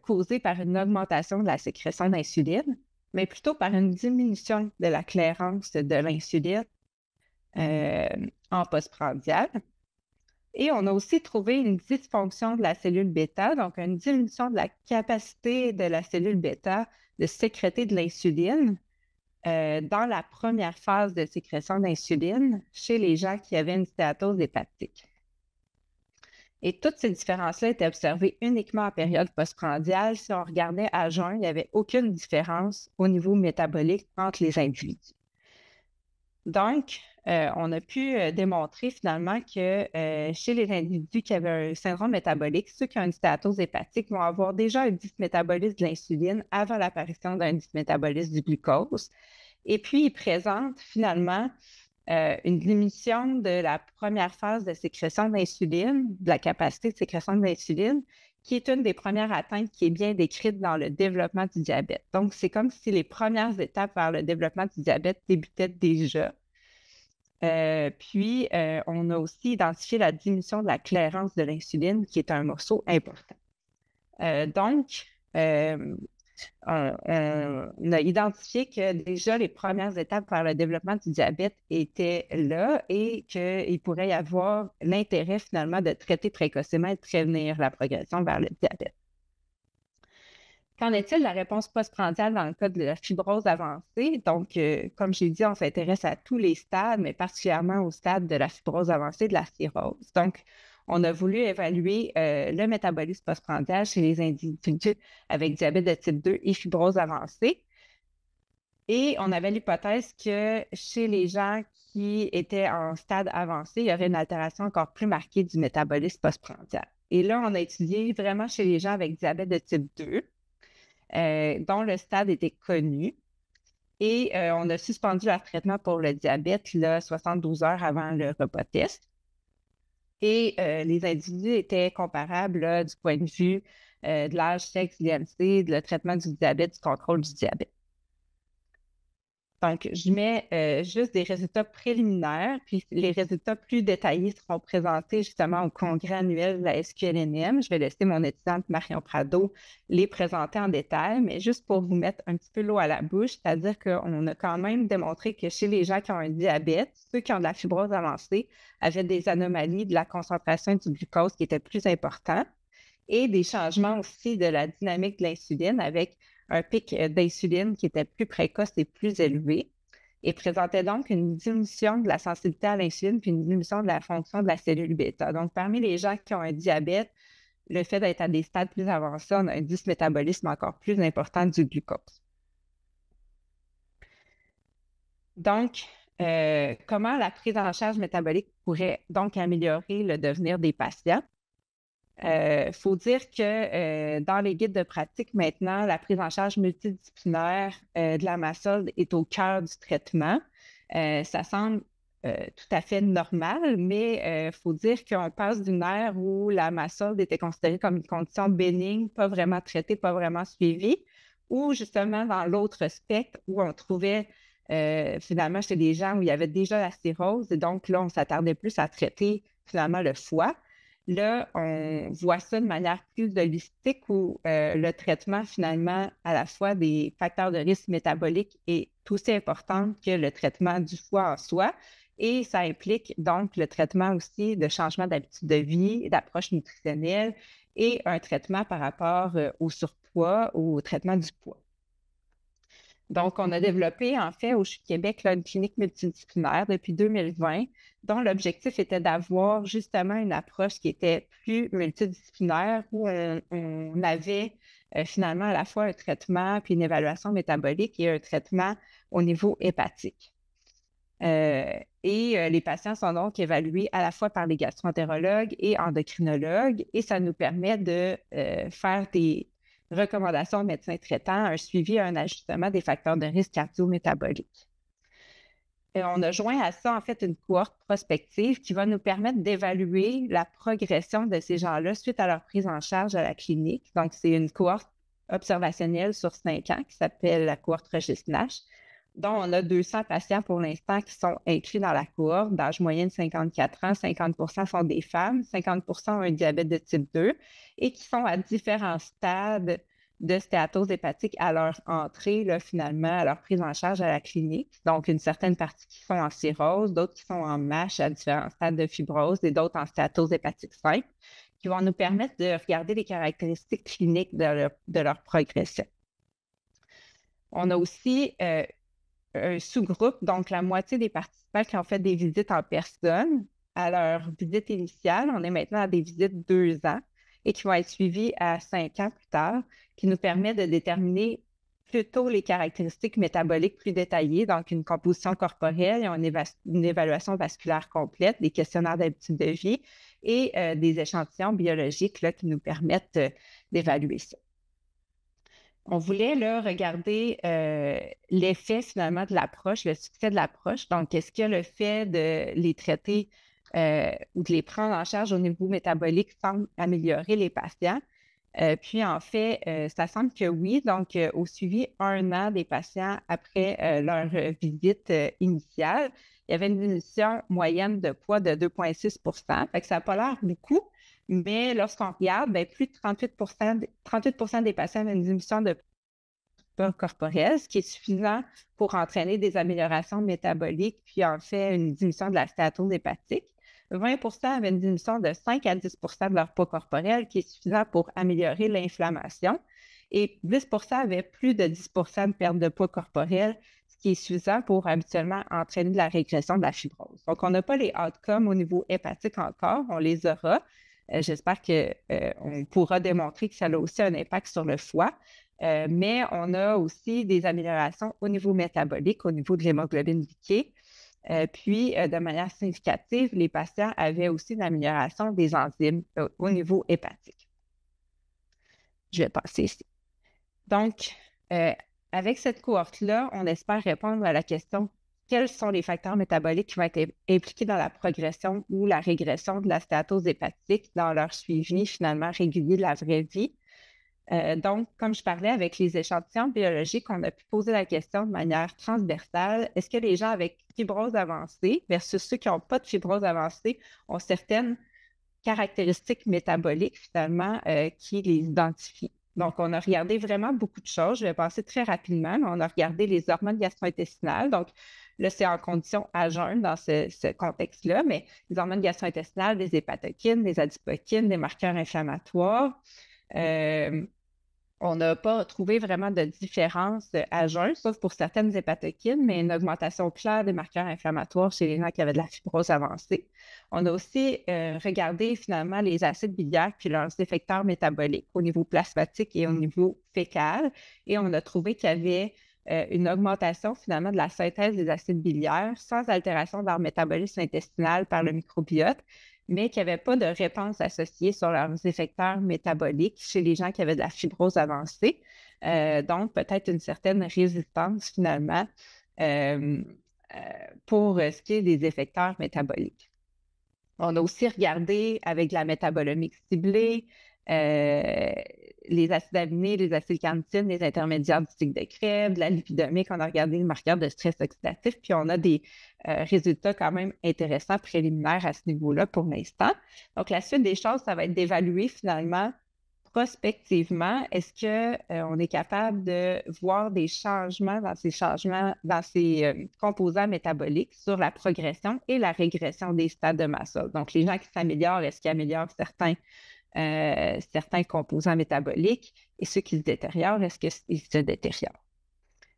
causé par une augmentation de la sécrétion d'insuline, mais plutôt par une diminution de la clairance de l'insuline en postprandial. Et on a aussi trouvé une dysfonction de la cellule bêta, donc une diminution de la capacité de la cellule bêta de sécréter de l'insuline dans la première phase de sécrétion d'insuline chez les gens qui avaient une stéatose hépatique. Et toutes ces différences-là étaient observées uniquement en période postprandiale. Si on regardait à jeun, il n'y avait aucune différence au niveau métabolique entre les individus. Donc, on a pu démontrer finalement que chez les individus qui avaient un syndrome métabolique, ceux qui ont une stéatose hépatique vont avoir déjà un dysmétabolisme de l'insuline avant l'apparition d'un dysmétabolisme du glucose. Et puis, ils présentent finalement une diminution de la première phase de sécrétion d'insuline, de la capacité de sécrétion de l'insuline, qui est une des premières atteintes qui est bien décrite dans le développement du diabète. Donc, c'est comme si les premières étapes vers le développement du diabète débutaient déjà. Puis, on a aussi identifié la diminution de la clairance de l'insuline, qui est un morceau important. Donc, on a identifié que déjà les premières étapes vers le développement du diabète étaient là et qu'il pourrait y avoir l'intérêt finalement de traiter précocement et de prévenir la progression vers le diabète. Qu'en est-il de la réponse postprandiale dans le cas de la fibrose avancée? Donc, comme j'ai dit, on s'intéresse à tous les stades, mais particulièrement au stade de la fibrose avancée, de la cirrhose. Donc, on a voulu évaluer le métabolisme postprandial chez les individus avec diabète de type 2 et fibrose avancée. Et on avait l'hypothèse que chez les gens qui étaient en stade avancé, il y aurait une altération encore plus marquée du métabolisme postprandial. Et là, on a étudié vraiment chez les gens avec diabète de type 2, dont le stade était connu. Et on a suspendu leur traitement pour le diabète là, 72 heures avant le repas test. Et les individus étaient comparables là, du point de vue de l'âge, sexe, l'IMC, le traitement du diabète, du contrôle du diabète. Donc, je mets juste des résultats préliminaires, puis les résultats plus détaillés seront présentés justement au congrès annuel de la SQLNM. Je vais laisser mon étudiante Marion Prado les présenter en détail, mais juste pour vous mettre un petit peu l'eau à la bouche, c'est-à-dire qu'on a quand même démontré que chez les gens qui ont un diabète, ceux qui ont de la fibrose avancée avaient des anomalies de la concentration du glucose qui étaient plus importants et des changements aussi de la dynamique de l'insuline avec un pic d'insuline qui était plus précoce et plus élevé et présentait donc une diminution de la sensibilité à l'insuline puis une diminution de la fonction de la cellule bêta. Donc, parmi les gens qui ont un diabète, le fait d'être à des stades plus avancés, on a un dysmétabolisme encore plus important du glucose. Donc, comment la prise en charge métabolique pourrait donc améliorer le devenir des patients? Faut dire que dans les guides de pratique maintenant, la prise en charge multidisciplinaire de la mastose est au cœur du traitement. Ça semble tout à fait normal, mais il faut dire qu'on passe d'une ère où la mastose était considérée comme une condition bénigne, pas vraiment traitée, pas vraiment suivie, ou justement dans l'autre spectre où on trouvait finalement chez des gens où il y avait déjà la cirrhose, et donc là, on s'attardait plus à traiter finalement le foie. Là, on voit ça de manière plus holistique où le traitement finalement à la fois des facteurs de risque métabolique est aussi important que le traitement du foie en soi. Et ça implique donc le traitement aussi de changement d'habitude de vie, d'approche nutritionnelle et un traitement par rapport au surpoids ou au traitement du poids. Donc, on a développé, en fait, au CHU Québec, là, une clinique multidisciplinaire depuis 2020, dont l'objectif était d'avoir justement une approche qui était plus multidisciplinaire, où on avait finalement à la fois un traitement puis une évaluation métabolique et un traitement au niveau hépatique. Les patients sont donc évalués à la fois par les gastroentérologues et endocrinologues, et ça nous permet de faire des recommandations au médecin traitant, un suivi, un ajustement des facteurs de risque cardio-métabolique. On a joint à ça, en fait, une cohorte prospective qui va nous permettre d'évaluer la progression de ces gens-là suite à leur prise en charge à la clinique. Donc, c'est une cohorte observationnelle sur 5 ans qui s'appelle la cohorte Regis-Nash, dont on a 200 patients pour l'instant qui sont inclus dans la cohorte, d'âge moyen de 54 ans. 50 sont des femmes, 50 ont un diabète de type 2 et qui sont à différents stades de stéatose hépatique à leur entrée, là, finalement, à leur prise en charge à la clinique. Donc, une certaine partie qui sont en cirrhose, d'autres qui sont en MASH à différents stades de fibrose et d'autres en stéatose hépatique simple, qui vont nous permettre de regarder les caractéristiques cliniques de leur progression. On a aussi un sous-groupe, donc la moitié des participants qui ont fait des visites en personne à leur visite initiale. On est maintenant à des visites 2 ans et qui vont être suivis à 5 ans plus tard, qui nous permet de déterminer plutôt les caractéristiques métaboliques plus détaillées, donc une composition corporelle, une évaluation vasculaire complète, des questionnaires d'habitude de vie et des échantillons biologiques là, qui nous permettent d'évaluer ça. On voulait là, regarder l'effet finalement de l'approche, le succès de l'approche. Donc, est-ce que le fait de les traiter ou de les prendre en charge au niveau métabolique semble améliorer les patients? Puis, en fait, ça semble que oui. Donc, au suivi 1 an des patients après leur visite initiale, il y avait une diminution moyenne de poids de 2,6 %. Fait que ça n'a pas l'air beaucoup, mais lorsqu'on regarde, bien, plus de 38 des patients avaient une diminution de poids corporel, ce qui est suffisant pour entraîner des améliorations métaboliques, puis en fait une diminution de la stéatose hépatique. 20 avaient une diminution de 5 à 10 de leur poids corporel, qui est suffisant pour améliorer l'inflammation. Et 10 avaient plus de 10 de perte de poids corporel, ce qui est suffisant pour habituellement entraîner de la régression de la fibrose. Donc, on n'a pas les outcomes au niveau hépatique encore, on les aura. J'espère qu'on pourra démontrer que ça a aussi un impact sur le foie. Mais on a aussi des améliorations au niveau métabolique, au niveau de l'hémoglobine glyquée. Puis, de manière significative, les patients avaient aussi une amélioration des enzymes au niveau hépatique. Je vais passer ici. Donc, avec cette cohorte-là, on espère répondre à la question quels sont les facteurs métaboliques qui vont être impliqués dans la progression ou la régression de la stéatose hépatique dans leur suivi finalement régulier de la vraie vie. Donc, comme je parlais avec les échantillons biologiques, on a pu poser la question de manière transversale, est-ce que les gens avec fibrose avancée versus ceux qui n'ont pas de fibrose avancée ont certaines caractéristiques métaboliques finalement qui les identifient? Donc, on a regardé vraiment beaucoup de choses. Je vais passer très rapidement, mais on a regardé les hormones gastro-intestinales. Donc, là, c'est en condition à jeun dans ce contexte-là, mais les hormones gastro-intestinales, les hépatokines, les adipokines, les marqueurs inflammatoires. On n'a pas trouvé vraiment de différence à jeun, sauf pour certaines hépatokines, mais une augmentation claire des marqueurs inflammatoires chez les gens qui avaient de la fibrose avancée. On a aussi regardé finalement les acides biliaires puis leurs effecteurs métaboliques au niveau plasmatique et au niveau fécal, et on a trouvé qu'il y avait une augmentation finalement de la synthèse des acides biliaires sans altération de leur métabolisme intestinal par le microbiote, mais qu'il n'y avait pas de réponse associée sur leurs effecteurs métaboliques chez les gens qui avaient de la fibrose avancée. Donc, peut-être une certaine résistance finalement euh, pour ce qui est des effecteurs métaboliques. On a aussi regardé avec la métabolomique ciblée, les acides aminés, les acylcarnitines, les intermédiaires du cycle de Krebs, la lipidomique, on a regardé le marqueur de stress oxydatif, puis on a des résultats quand même intéressants préliminaires à ce niveau-là pour l'instant. Donc, la suite des choses, ça va être d'évaluer finalement prospectivement, est-ce qu'on est capable de voir des changements dans ces composants métaboliques sur la progression et la régression des stades de mast-cell. Donc, les gens qui s'améliorent, est-ce qu'ils améliorent certains composants métaboliques et ceux qui se détériorent, est-ce qu'ils se détériorent?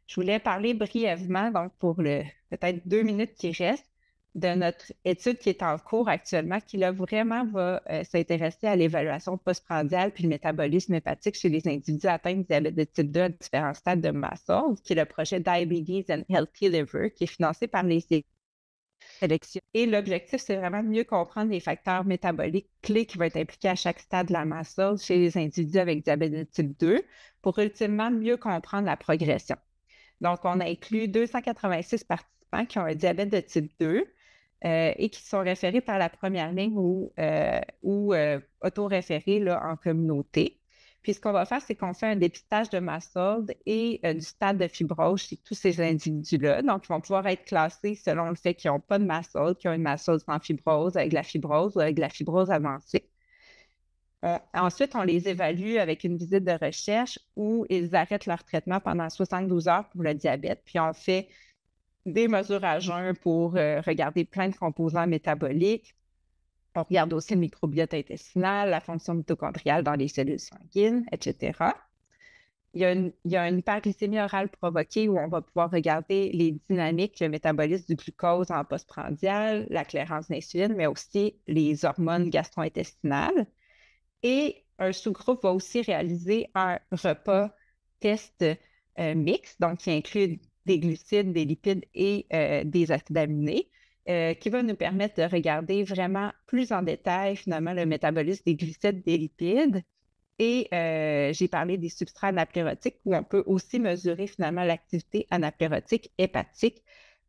Je voulais parler brièvement, donc pour peut-être 2 minutes qui restent, de notre étude qui est en cours actuellement, qui là vraiment va s'intéresser à l'évaluation postprandiale puis le métabolisme hépatique chez les individus atteints de diabète de type 2 à différents stades de mast-cell, qui est le projet Diabetes and Healthy Liver, qui est financé par les sélections. Et l'objectif, c'est vraiment de mieux comprendre les facteurs métaboliques clés qui vont être impliqués à chaque stade de la mast-cell chez les individus avec diabète de type 2 pour ultimement mieux comprendre la progression. Donc, on a inclus 286 participants qui ont un diabète de type 2 et qui sont référés par la première ligne ou auto-référés là, en communauté. Puis, ce qu'on va faire, c'est qu'on fait un dépistage de mast-cell et du stade de fibrose chez tous ces individus-là. Donc, ils vont pouvoir être classés selon le fait qu'ils n'ont pas de mast-cell, qu'ils ont une mast-cell sans fibrose, avec la fibrose ou avec la fibrose avancée. Ensuite, on les évalue avec une visite de recherche où ils arrêtent leur traitement pendant 72 heures pour le diabète. Puis, on fait des mesures à jeun pour regarder plein de composants métaboliques. On regarde aussi le microbiote intestinal, la fonction mitochondriale dans les cellules sanguines, etc. Il y a une hyperglycémie orale provoquée où on va pouvoir regarder les dynamiques, le métabolisme du glucose en postprandial, la clairance d'insuline, mais aussi les hormones gastro-intestinales. Et un sous-groupe va aussi réaliser un repas test mixte, donc qui inclut des glucides, des lipides et des acides aminés, qui va nous permettre de regarder vraiment plus en détail, finalement, le métabolisme des glucides, des lipides. Et j'ai parlé des substrats anaplérotiques où on peut aussi mesurer, finalement, l'activité anaplérotique hépatique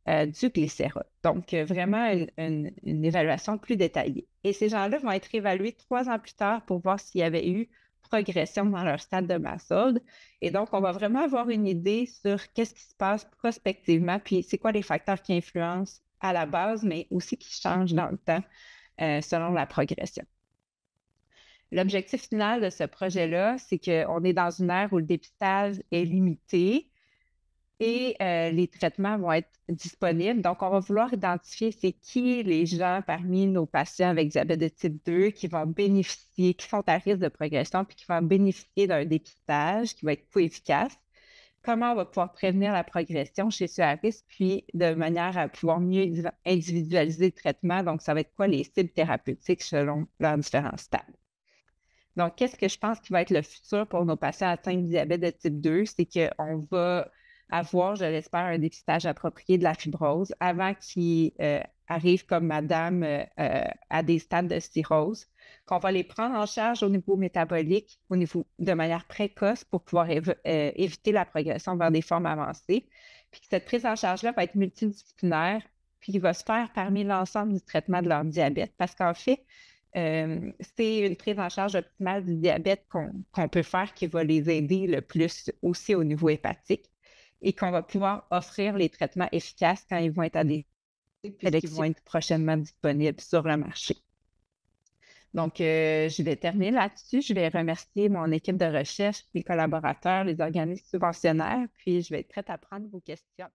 du glycérol. Donc, vraiment une évaluation plus détaillée. Et ces gens-là vont être évalués 3 ans plus tard pour voir s'il y avait eu progression dans leur stade de mast-cell. Et donc, on va vraiment avoir une idée sur qu'est-ce qui se passe prospectivement, puis c'est quoi les facteurs qui influencent à la base, mais aussi qui changent dans le temps selon la progression. L'objectif final de ce projet-là, c'est qu'on est dans une ère où le dépistage est limité et les traitements vont être disponibles. Donc, on va vouloir identifier c'est qui les gens parmi nos patients avec diabète de type 2 qui vont bénéficier, qui sont à risque de progression, puis qui vont bénéficier d'un dépistage qui va être plus efficace. Comment on va pouvoir prévenir la progression chez ceux à risque, puis de manière à pouvoir mieux individualiser le traitement. Donc, ça va être quoi les cibles thérapeutiques selon leurs différents stades. Donc, qu'est-ce que je pense qui va être le futur pour nos patients atteints de diabète de type 2? C'est qu'on va avoir, je l'espère, un dépistage approprié de la fibrose avant qu'ils arrivent comme madame à des stades de cirrhose, qu'on va les prendre en charge au niveau métabolique, de manière précoce pour pouvoir éviter la progression vers des formes avancées. Puis que cette prise en charge-là va être multidisciplinaire, puis qui va se faire parmi l'ensemble du traitement de leur diabète. Parce qu'en fait, c'est une prise en charge optimale du diabète qu'on peut faire qui va les aider le plus aussi au niveau hépatique et qu'on va pouvoir offrir les traitements efficaces quand ils vont être à des puisqu'ils vont être prochainement disponibles sur le marché. Donc, je vais terminer là-dessus. Je vais remercier mon équipe de recherche, mes collaborateurs, les organismes subventionnaires, puis je vais être prête à prendre vos questions.